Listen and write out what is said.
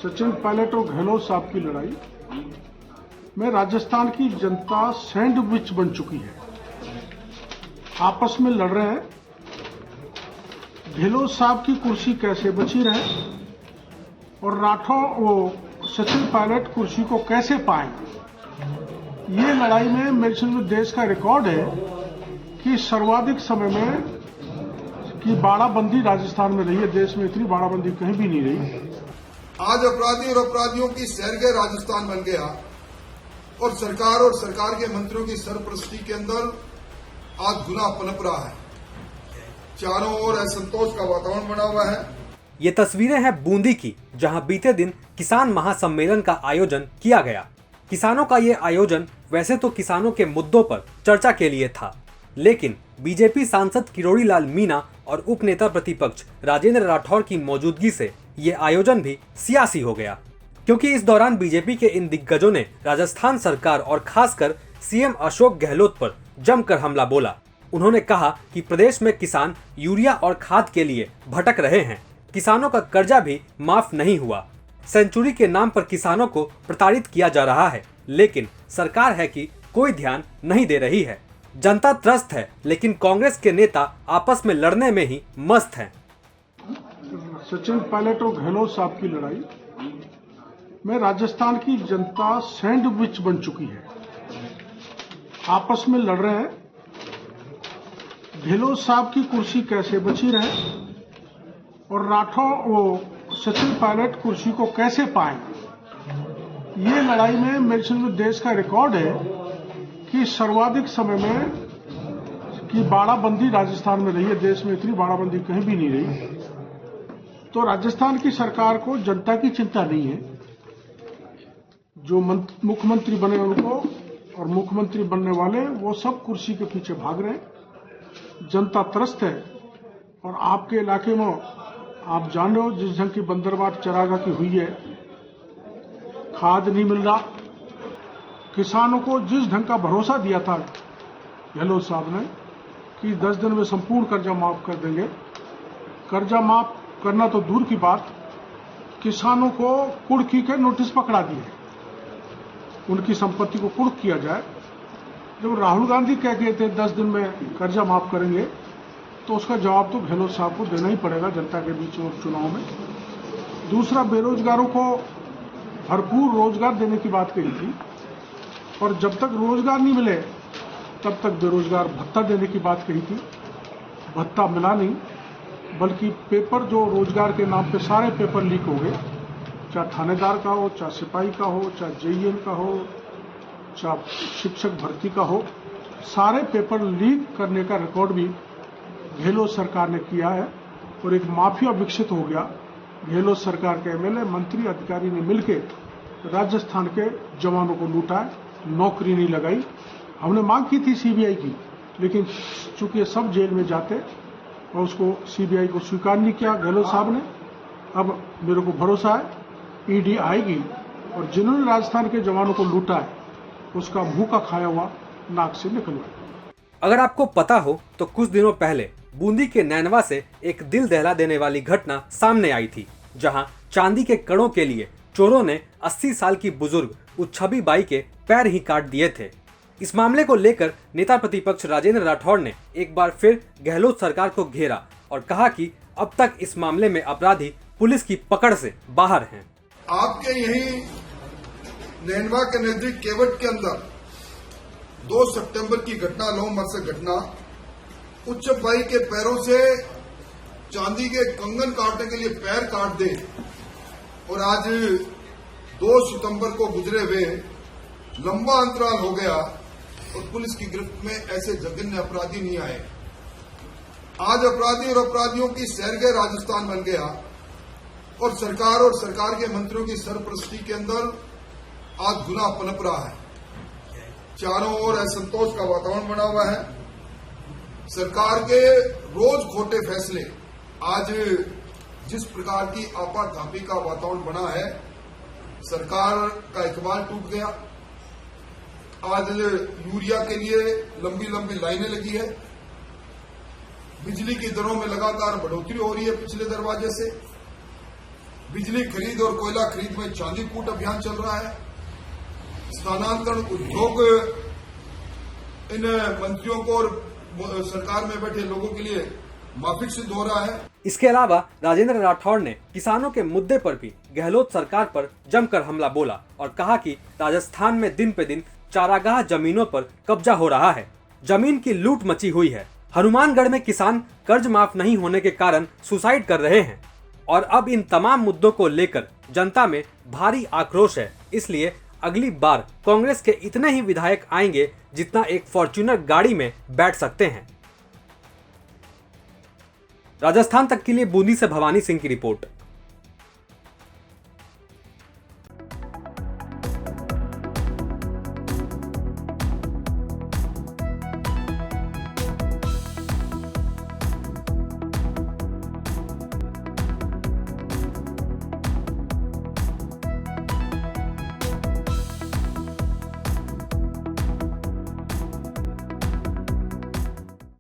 सचिन पायलट और गहलोत साहब की लड़ाई में राजस्थान की जनता सैंडविच बन चुकी है। आपस में लड़ रहे हैं गहलोत साहब की कुर्सी कैसे बची रहे और राठौर सचिन पायलट कुर्सी को कैसे पाए। ये लड़ाई में मेरे समझ देश का रिकॉर्ड है कि सर्वाधिक समय में की बाड़ाबंदी राजस्थान में रही है। देश में इतनी बाड़ाबंदी कहीं भी नहीं रही। आज अपराधी और अपराधियों की सैरगह राजस्थान बन गया और सरकार के मंत्रियों की सरपरस्ती के अंदर आज गुनाह पनप रहा है। चारों ओर असंतोष का वातावरण बना हुआ है। ये तस्वीरें हैं बूंदी की, जहां बीते दिन किसान महासम्मेलन का आयोजन किया गया। किसानों का ये आयोजन वैसे तो किसानों के मुद्दों पर चर्चा के लिए था, लेकिन बीजेपी सांसद किरोड़ी लाल मीणा और उप नेता प्रतिपक्ष राजेंद्र राठौर की मौजूदगी से ये आयोजन भी सियासी हो गया, क्योंकि इस दौरान बीजेपी के इन दिग्गजों ने राजस्थान सरकार और खासकर सीएम अशोक गहलोत पर जमकर हमला बोला। उन्होंने कहा कि प्रदेश में किसान यूरिया और खाद के लिए भटक रहे हैं, किसानों का कर्जा भी माफ नहीं हुआ, सेंचुरी के नाम पर किसानों को प्रताड़ित किया जा रहा है, लेकिन सरकार है कि कोई ध्यान नहीं दे रही है। जनता त्रस्त है, लेकिन कांग्रेस के नेता आपस में लड़ने में ही मस्त हैं। सचिन पायलट और गहलोत साहब की लड़ाई में राजस्थान की जनता सैंडविच बन चुकी है। आपस में लड़ रहे हैं गहलोत साहब की कुर्सी कैसे बची रहे और राठौर सचिन पायलट कुर्सी को कैसे पाए। ये लड़ाई में मेरे समझ देश का रिकॉर्ड है कि सर्वाधिक समय में की बाड़ाबंदी राजस्थान में रही है। देश में इतनी बाड़ाबंदी कहीं भी नहीं रही। तो राजस्थान की सरकार को जनता की चिंता नहीं है। जो मुख्यमंत्री बने उनको और मुख्यमंत्री बनने वाले वो सब कुर्सी के पीछे भाग रहे हैं। जनता त्रस्त है और आपके इलाके में आप जान रहे हो जिस ढंग की बंदरबाट चरागा की हुई है, खाद नहीं मिल रहा। किसानों को जिस ढंग का भरोसा दिया था गहलोत साहब ने कि 10 दिन में संपूर्ण कर्जा माफ कर देंगे, कर्जा माफ करना तो दूर की बात, किसानों को कुर्की के नोटिस पकड़ा दिए, उनकी संपत्ति को कुर्क किया जाए। जब राहुल गांधी कह गए थे 10 दिन में कर्जा माफ करेंगे, तो उसका जवाब तो गहलोत साहब को देना ही पड़ेगा जनता के बीच में चुनाव में। दूसरा, बेरोजगारों को भरपूर रोजगार देने की बात कही थी और जब तक रोजगार नहीं मिले तब तक बेरोजगार भत्ता देने की बात कही थी। भत्ता मिला नहीं, बल्कि पेपर जो रोजगार के नाम पे सारे पेपर लीक हो गए, चाहे थानेदार का हो, चाहे सिपाही का हो, चाहे जेईएन का हो, चाहे शिक्षक भर्ती का हो, सारे पेपर लीक करने का रिकॉर्ड भी गहलोत सरकार ने किया है और एक माफिया विकसित हो गया। गहलोत सरकार के एमएलए मंत्री अधिकारी ने मिलकर राजस्थान के जवानों को लूटा है, नौकरी नहीं लगाई। हमने मांग की थी सीबीआई की, लेकिन चूंकि सब जेल में जाते और उसको सीबीआई को स्वीकार नहीं किया गहलोत साहब ने। अब मेरे को भरोसा है ईडी आएगी और जिन्होंने राजस्थान के जवानों को लूटा है उसका मुंह का खाया हुआ नाक से निकलवाए। अगर आपको पता हो तो कुछ दिनों पहले बूंदी के नैनवा से एक दिल दहला देने वाली घटना सामने आई थी, जहां चांदी के कणों के लिए चोरों ने 80 साल की बुजुर्ग उच्छबी बाई के पैर ही काट दिए थे। इस मामले को लेकर नेता प्रतिपक्ष राजेंद्र राठौर ने एक बार फिर गहलोत सरकार को घेरा और कहा कि अब तक इस मामले में अपराधी पुलिस की पकड़ से बाहर हैं। आपके यही नैनवा के नजदीक केवट के अंदर 2 सितंबर की घटना, लौ मरसक घटना, उच्च बाई के पैरों से चांदी के कंगन काटने के लिए पैर काट दे और आज 2 सितंबर को गुजरे हुए लंबा अंतराल हो गया और पुलिस की गिरफ्त में ऐसे जघन्य अपराधी नहीं आए। आज अपराधी और अपराधियों की सैरगह राजस्थान बन गया और सरकार के मंत्रियों की सरपरस्ती के अंदर आज गुनाह पनप रहा है। चारों ओर असंतोष का वातावरण बना हुआ है। सरकार के रोज खोटे फैसले, आज जिस प्रकार की आपाधापी का वातावरण बना है, सरकार का इकबाल टूट गया। आज यूरिया के लिए लंबी लंबी लाइनें लगी है। बिजली की दरों में लगातार बढ़ोतरी हो रही है पिछले दरवाजे से। बिजली खरीद और कोयला खरीद में चांदी कूट अभियान चल रहा है। स्थानांतरण उद्योग इन मंत्रियों को और सरकार में बैठे लोगों के लिए माफिक सिद्ध हो रहा है। इसके अलावा राजेंद्र राठौड़ ने किसानों के मुद्दे पर भी गहलोत सरकार पर जमकर हमला बोला और कहा कि राजस्थान में दिन पे दिन चारागाह जमीनों पर कब्जा हो रहा है, जमीन की लूट मची हुई है। हनुमानगढ़ में किसान कर्ज माफ नहीं होने के कारण सुसाइड कर रहे हैं और अब इन तमाम मुद्दों को लेकर जनता में भारी आक्रोश है। इसलिए अगली बार कांग्रेस के इतने ही विधायक आएंगे जितना एक फॉर्च्यूनर गाड़ी में बैठ सकते हैं। राजस्थान तक के लिए बूंदी से भवानी सिंह की रिपोर्ट।